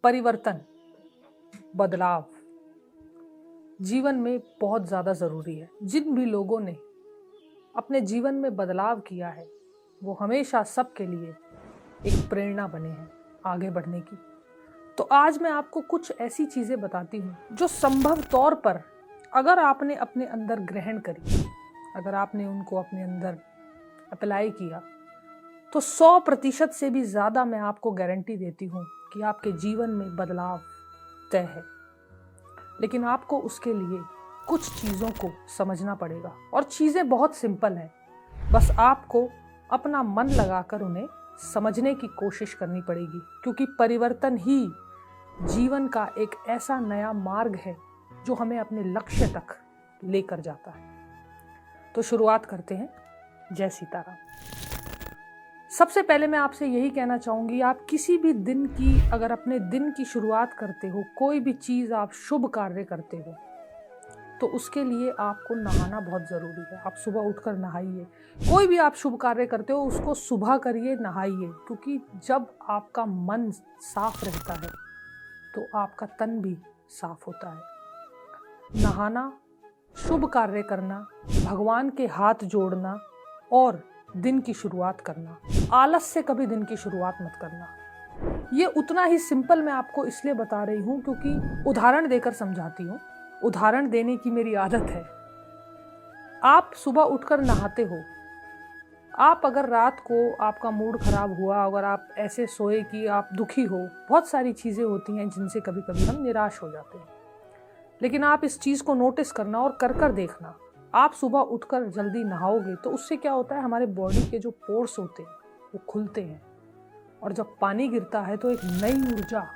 परिवर्तन, बदलाव जीवन में बहुत ज़्यादा ज़रूरी है। जिन भी लोगों ने अपने जीवन में बदलाव किया है वो हमेशा सबके लिए एक प्रेरणा बने हैं आगे बढ़ने की। तो आज मैं आपको कुछ ऐसी चीज़ें बताती हूँ जो संभव तौर पर अगर आपने अपने अंदर ग्रहण करी, अगर आपने उनको अपने अंदर अप्लाई किया तो 100% से भी ज़्यादा मैं आपको गारंटी देती हूँ कि आपके जीवन में बदलाव तय है। लेकिन आपको उसके लिए कुछ चीज़ों को समझना पड़ेगा और चीज़ें बहुत सिंपल हैं। बस आपको अपना मन लगाकर उन्हें समझने की कोशिश करनी पड़ेगी, क्योंकि परिवर्तन ही जीवन का एक ऐसा नया मार्ग है जो हमें अपने लक्ष्य तक लेकर जाता है। तो शुरुआत करते हैं। जय सीताराम। सबसे पहले मैं आपसे यही कहना चाहूँगी, आप किसी भी दिन की अगर अपने दिन की शुरुआत करते हो, कोई भी चीज़ आप शुभ कार्य करते हो, तो उसके लिए आपको नहाना बहुत ज़रूरी है। आप सुबह उठकर नहाइए। कोई भी आप शुभ कार्य करते हो उसको सुबह करिए, नहाइए, क्योंकि जब आपका मन साफ रहता है तो आपका तन भी साफ होता है। नहाना, शुभ कार्य करना, भगवान के हाथ जोड़ना और दिन की शुरुआत करना। आलस से कभी दिन की शुरुआत मत करना। ये उतना ही सिंपल मैं आपको इसलिए बता रही हूँ क्योंकि उदाहरण देकर समझाती हूँ। उदाहरण देने की मेरी आदत है। आप सुबह उठकर नहाते हो, आप अगर रात को आपका मूड खराब हुआ, अगर आप ऐसे सोए कि आप दुखी हो, बहुत सारी चीज़ें होती हैं जिनसे कभी कभी हम निराश हो जाते हैं। लेकिन आप इस चीज़ को नोटिस करना और कर देखना। आप सुबह उठकर जल्दी नहाओगे तो उससे क्या होता है, हमारे बॉडी के जो पोर्स होते हैं वो खुलते हैं, और जब पानी गिरता है तो एक नई ऊर्जा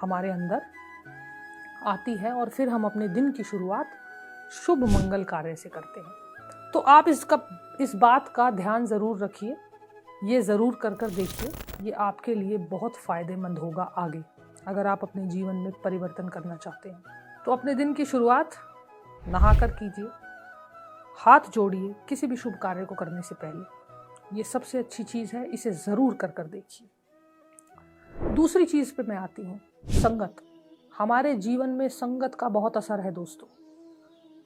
हमारे अंदर आती है और फिर हम अपने दिन की शुरुआत शुभ मंगल कार्य से करते हैं। तो आप इस बात का ध्यान ज़रूर रखिए, ये ज़रूर कर देखिए। ये आपके लिए बहुत फ़ायदेमंद होगा आगे, अगर आप अपने जीवन में परिवर्तन करना चाहते हैं। तो अपने दिन की शुरुआत नहाकर कीजिए, हाथ जोड़िए किसी भी शुभ कार्य को करने से पहले। ये सबसे अच्छी चीज़ है, इसे ज़रूर कर देखिए। दूसरी चीज़ पे मैं आती हूँ, संगत। हमारे जीवन में संगत का बहुत असर है दोस्तों।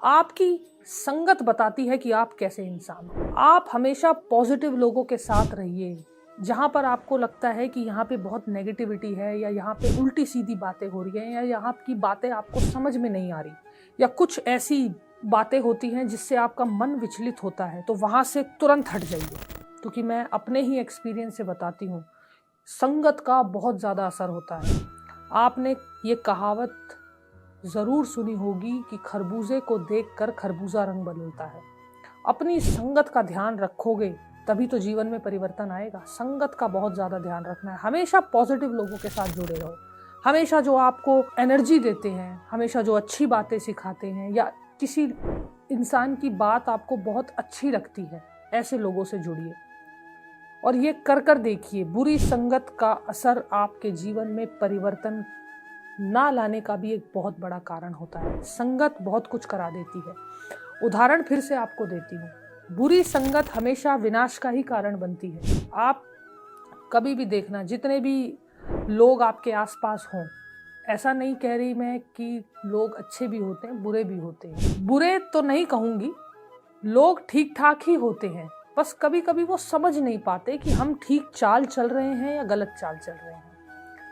आपकी संगत बताती है कि आप कैसे इंसान हो। आप हमेशा पॉजिटिव लोगों के साथ रहिए। जहाँ पर आपको लगता है कि यहाँ पे बहुत नेगेटिविटी है, या यहाँ पे उल्टी सीधी बातें हो रही हैं, या यहाँ की बातें आपको समझ में नहीं आ रही, या कुछ ऐसी बातें होती हैं जिससे आपका मन विचलित होता है, तो वहाँ से तुरंत हट जाइए। क्योंकि मैं अपने ही एक्सपीरियंस से बताती हूँ, संगत का बहुत ज़्यादा असर होता है। आपने ये कहावत ज़रूर सुनी होगी कि खरबूजे को देखकर खरबूजा रंग बदलता है। अपनी संगत का ध्यान रखोगे तभी तो जीवन में परिवर्तन आएगा। संगत का बहुत ज़्यादा ध्यान रखना है। हमेशा पॉजिटिव लोगों के साथ जुड़े रहो। हमेशा जो आपको एनर्जी देते हैं, हमेशा जो अच्छी बातें सिखाते हैं, या किसी इंसान की बात आपको बहुत अच्छी लगती है, ऐसे लोगों से जुड़िए और ये कर देखिए। बुरी संगत का असर आपके जीवन में परिवर्तन ना लाने का भी एक बहुत बड़ा कारण होता है। संगत बहुत कुछ करा देती है। उदाहरण फिर से आपको देती हूँ, बुरी संगत हमेशा विनाश का ही कारण बनती है। आप कभी भी देखना, जितने भी लोग आपके आसपास हों, ऐसा नहीं कह रही मैं कि लोग अच्छे भी होते हैं, बुरे भी होते हैं। बुरे तो नहीं कहूँगी, लोग ठीक ठाक ही होते हैं, बस कभी कभी वो समझ नहीं पाते कि हम ठीक चाल चल रहे हैं या गलत चाल चल रहे हैं।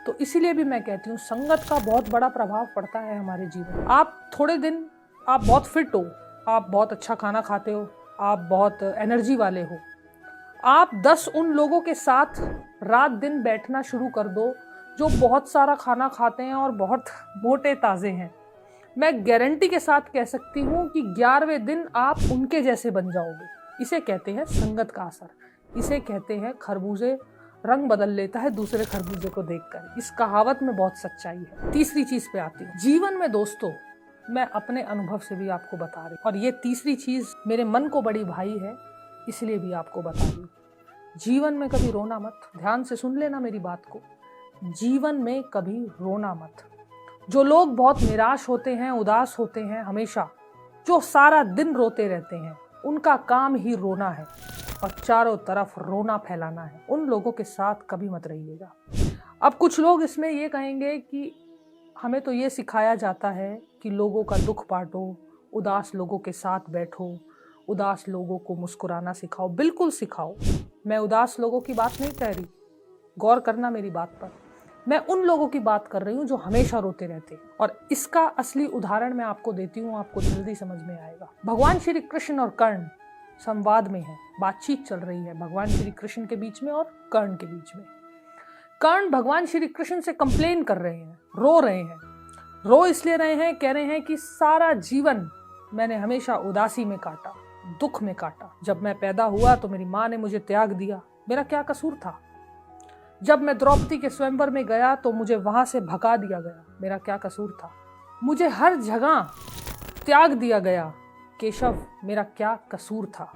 तो इसीलिए भी मैं कहती हूँ, संगत का बहुत बड़ा प्रभाव पड़ता है हमारे जीवन में। आप थोड़े दिन आप बहुत फिट हो, आप बहुत अच्छा खाना खाते हो, आप बहुत एनर्जी वाले हो, आप 10 उन लोगों के साथ रात दिन बैठना शुरू कर दो जो बहुत सारा खाना खाते हैं और बहुत मोटे ताज़े हैं। मैं गारंटी के साथ कह सकती हूँ कि 11वें दिन आप उनके जैसे बन जाओगे। इसे कहते हैं संगत का असर। इसे कहते हैं खरबूजे रंग बदल लेता है दूसरे खरबूजे को देखकर। इस कहावत में बहुत सच्चाई है। तीसरी चीज पे आती हूँ। जीवन में दोस्तों, मैं अपने अनुभव से भी आपको बता रही, और ये तीसरी चीज मेरे मन को बड़ी भाई है, इसलिए भी आपको बता रही हूँ। जीवन में कभी रोना मत। ध्यान से सुन लेना मेरी बात को। जीवन में कभी रोना मत। जो लोग बहुत निराश होते हैं, उदास होते हैं, हमेशा जो सारा दिन रोते रहते हैं, उनका काम ही रोना है और चारों तरफ रोना फैलाना है। उन लोगों के साथ कभी मत रहिएगा। अब कुछ लोग इसमें ये कहेंगे कि हमें तो ये सिखाया जाता है कि लोगों का दुख बांटो, उदास लोगों के साथ बैठो, उदास लोगों को मुस्कुराना सिखाओ। बिल्कुल सिखाओ, मैं उदास लोगों की बात नहीं कह रही, गौर करना मेरी बात पर। मैं उन लोगों की बात कर रही हूँ जो हमेशा रोते रहते हैं, और इसका असली उदाहरण मैं आपको देती हूँ, आपको जल्दी समझ में आएगा। भगवान श्री कृष्ण और कर्ण संवाद में है, बातचीत चल रही है भगवान श्री कृष्ण के बीच में और कर्ण के बीच में। कर्ण भगवान श्री कृष्ण से कंप्लेन कर रहे हैं, रो रहे हैं। रो इसलिए रहे हैं, कह रहे हैं कि सारा जीवन मैंने हमेशा उदासी में काटा, दुख में काटा। जब मैं पैदा हुआ तो मेरी माँ ने मुझे त्याग दिया, मेरा क्या कसूर था। जब मैं द्रौपदी के स्वयंवर में गया तो मुझे वहां से भगा दिया गया, मेरा क्या कसूर था। मुझे हर जगह त्याग दिया गया, केशव मेरा क्या कसूर था।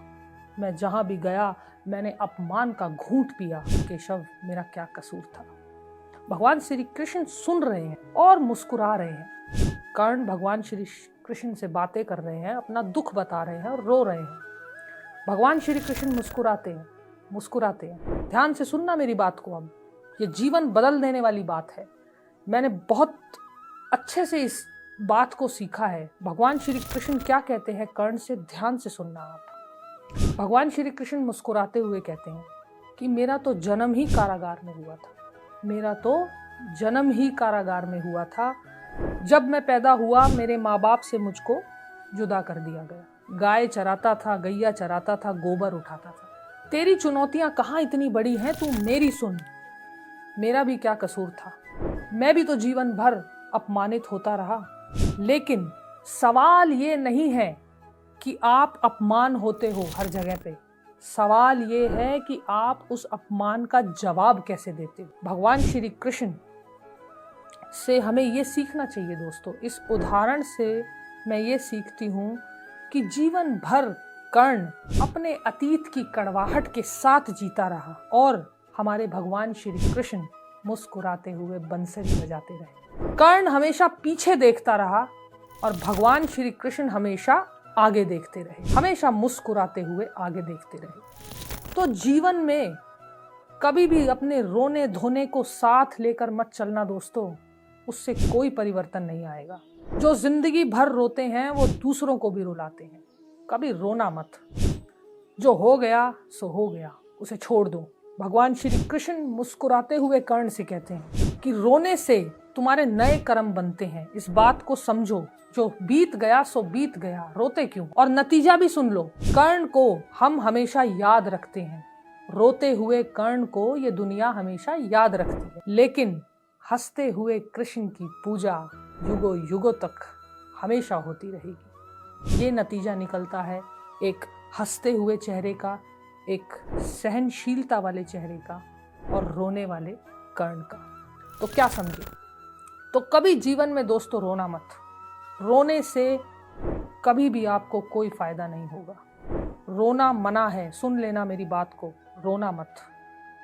मैं जहां भी गया मैंने अपमान का घूंट पिया, केशव मेरा क्या कसूर था। भगवान श्री कृष्ण सुन रहे हैं और मुस्कुरा रहे हैं। कर्ण भगवान श्री कृष्ण से बातें कर रहे हैं, अपना दुख बता रहे हैं और रो रहे हैं। भगवान श्री कृष्ण मुस्कुराते हैं, मुस्कुराते हैं। ध्यान से सुनना मेरी बात को। अब ये जीवन बदल देने वाली बात है। मैंने बहुत अच्छे से इस बात को सीखा है। भगवान श्री कृष्ण क्या कहते हैं कर्ण से, ध्यान से सुनना आप। भगवान श्री कृष्ण मुस्कुराते हुए कहते हैं कि मेरा तो जन्म ही कारागार में हुआ था, मेरा तो जन्म ही कारागार में हुआ था। जब मैं पैदा हुआ मेरे माँ बाप से मुझको जुदा कर दिया गया। गाय चराता था, गैया चराता था, गोबर उठाता था। तेरी चुनौतियां कहाँ इतनी बड़ी हैं, तू मेरी सुन। मेरा भी क्या कसूर था, मैं भी तो जीवन भर अपमानित होता रहा। लेकिन सवाल ये नहीं है कि आप अपमान होते हो हर जगह पे, सवाल ये है कि आप उस अपमान का जवाब कैसे देते हो। भगवान श्री कृष्ण से हमें ये सीखना चाहिए दोस्तों। इस उदाहरण से मैं ये सीखती हूँ कि जीवन भर कर्ण अपने अतीत की कड़वाहट के साथ जीता रहा और हमारे भगवान श्री कृष्ण मुस्कुराते हुए बंसरी बजाते रहे। कर्ण हमेशा पीछे देखता रहा और भगवान श्री कृष्ण हमेशा आगे देखते रहे, हमेशा मुस्कुराते हुए आगे देखते रहे। तो जीवन में कभी भी अपने रोने धोने को साथ लेकर मत चलना दोस्तों, उससे कोई परिवर्तन नहीं आएगा। जो जिंदगी भर रोते हैं वो दूसरों को भी रुलाते हैं। कभी रोना मत, जो हो गया सो हो गया, उसे छोड़ दो। भगवान श्री कृष्ण मुस्कुराते हुए कर्ण से कहते हैं कि रोने से तुम्हारे नए कर्म बनते हैं, इस बात को समझो। जो बीत गया सो बीत गया, रोते क्यों। और नतीजा भी सुन लो, कर्ण को हम हमेशा याद रखते हैं, रोते हुए कर्ण को ये दुनिया हमेशा याद रखती है, लेकिन हंसते हुए कृष्ण की पूजा युगों युगों तक हमेशा होती रहेगी। ये नतीजा निकलता है एक हंसते हुए चेहरे का, एक सहनशीलता वाले चेहरे का और रोने वाले कर्ण का। तो क्या समझे, तो कभी जीवन में दोस्तों रोना मत। रोने से कभी भी आपको कोई फायदा नहीं होगा। रोना मना है, सुन लेना मेरी बात को, रोना मत।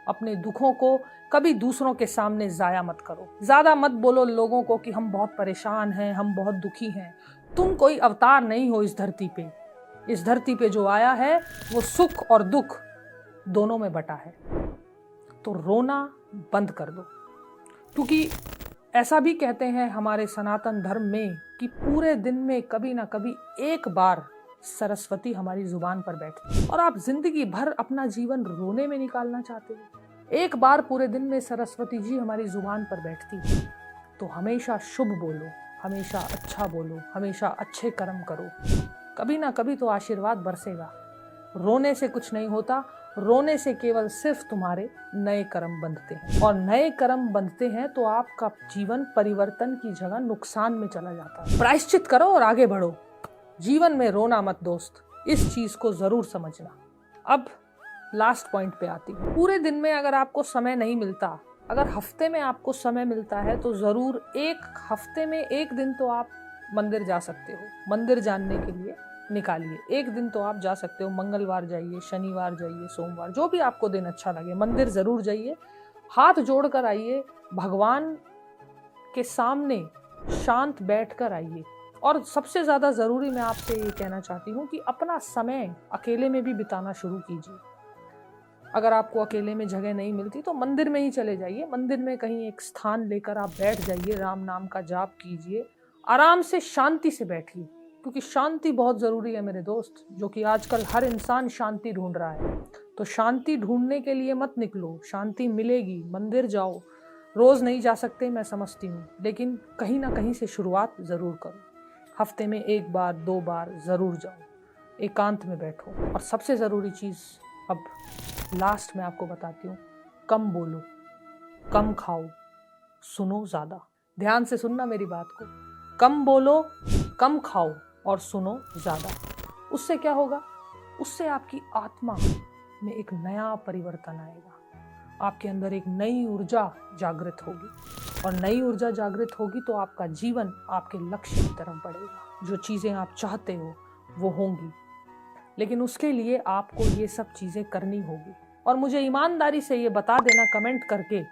अपने दुखों को कभी दूसरों के सामने जाया मत करो। ज्यादा मत बोलो लोगों को कि हम बहुत परेशान हैं, हम बहुत दुखी हैं। तुम कोई अवतार नहीं हो इस धरती पे। इस धरती पे जो आया है वो सुख और दुख दोनों में बटा है। तो रोना बंद कर दो, क्योंकि ऐसा भी कहते हैं हमारे सनातन धर्म में कि पूरे दिन में कभी ना कभी एक बार सरस्वती हमारी जुबान पर बैठती है। और आप जिंदगी भर अपना जीवन रोने में निकालना चाहते हो, एक बार पूरे दिन में सरस्वती जी हमारी जुबान पर बैठती है। तो हमेशा शुभ बोलो, हमेशा अच्छा बोलो, हमेशा अच्छे कर्म करो, कभी ना कभी तो आशीर्वाद बरसेगा। रोने से कुछ नहीं होता, रोने से केवल सिर्फ तुम्हारे नए कर्म बंधते हैं, और नए कर्म बंधते हैं तो आपका जीवन परिवर्तन की जगह नुकसान में चला जाता है। प्रायश्चित करो और आगे बढ़ो। जीवन में रोना मत दोस्त, इस चीज को जरूर समझना। अब लास्ट पॉइंट पे आती हूँ। पूरे दिन में अगर आपको समय नहीं मिलता, अगर हफ्ते में आपको समय मिलता है तो जरूर एक हफ्ते में एक दिन तो आप मंदिर जा सकते हो। मंदिर जानने के लिए निकालिए एक दिन तो आप जा सकते हो। मंगलवार जाइए, शनिवार जाइए, सोमवार, जो भी आपको दिन अच्छा लगे मंदिर जरूर जाइए। हाथ जोड़कर आइए, भगवान के सामने शांत बैठकर आइए। और सबसे ज़्यादा ज़रूरी मैं आपसे ये कहना चाहती हूँ कि अपना समय अकेले में भी बिताना शुरू कीजिए। अगर आपको अकेले में जगह नहीं मिलती तो मंदिर में ही चले जाइए, मंदिर में कहीं एक स्थान लेकर आप बैठ जाइए, राम नाम का जाप कीजिए, आराम से शांति से बैठिए, क्योंकि शांति बहुत ज़रूरी है मेरे दोस्त, जो कि आजकल हर इंसान शांति ढूंढ रहा है। तो शांति ढूंढने के लिए मत निकलो, शांति मिलेगी, मंदिर जाओ। रोज़ नहीं जा सकते मैं समझती हूँ, लेकिन कहीं ना कहीं से शुरुआत ज़रूर करो। हफ्ते में 1 बार 2 बार ज़रूर जाओ, एकांत में बैठो। और सबसे ज़रूरी चीज़ अब लास्ट में आपको बताती हूँ, कम बोलो, कम खाओ, सुनो ज़्यादा। ध्यान से सुनना मेरी बात को, कम बोलो, कम खाओ और सुनो ज़्यादा। उससे क्या होगा? उससे आपकी आत्मा में एक नया परिवर्तन आएगा, आपके अंदर एक नई ऊर्जा जागृत होगी, और नई ऊर्जा जागृत होगी तो आपका जीवन आपके लक्ष्य की तरफ बढ़ेगा। जो चीज़ें आप चाहते हो वो होंगी, लेकिन उसके लिए आपको ये सब चीज़ें करनी होगी। और मुझे ईमानदारी से ये बता देना कमेंट करके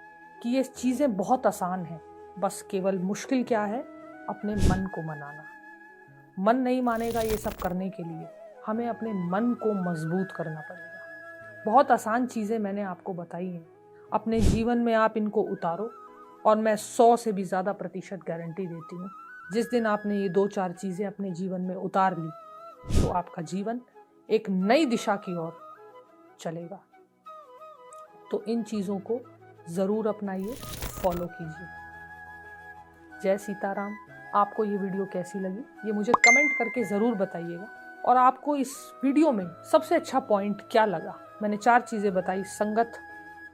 कि ये चीज़ें बहुत आसान हैं, बस केवल मुश्किल क्या है? अपने मन को मनाना। मन नहीं मानेगा ये सब करने के लिए, हमें अपने मन को मजबूत करना पड़ेगा। बहुत आसान चीज़ें मैंने आपको बताई हैं, अपने जीवन में आप इनको उतारो, और मैं 100 से भी ज़्यादा प्रतिशत गारंटी देती हूँ, जिस दिन आपने ये 2-4 चीज़ें अपने जीवन में उतार ली तो आपका जीवन एक नई दिशा की ओर चलेगा। तो इन चीज़ों को ज़रूर अपनाइए, फॉलो कीजिए। जय सीताराम। आपको ये वीडियो कैसी लगी ये मुझे कमेंट करके ज़रूर बताइएगा, और आपको इस वीडियो में सबसे अच्छा पॉइंट क्या लगा? मैंने 4 चीज़ें बताई, संगत,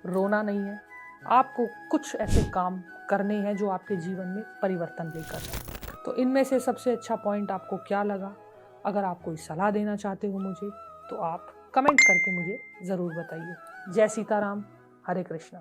रोना नहीं है, आपको कुछ ऐसे काम करने हैं जो आपके जीवन में परिवर्तन लेकर आए। तो इनमें से सबसे अच्छा पॉइंट आपको क्या लगा? अगर आप कोई सलाह देना चाहते हो मुझे तो आप कमेंट करके मुझे ज़रूर बताइए। जय सीताराम, हरे कृष्णा।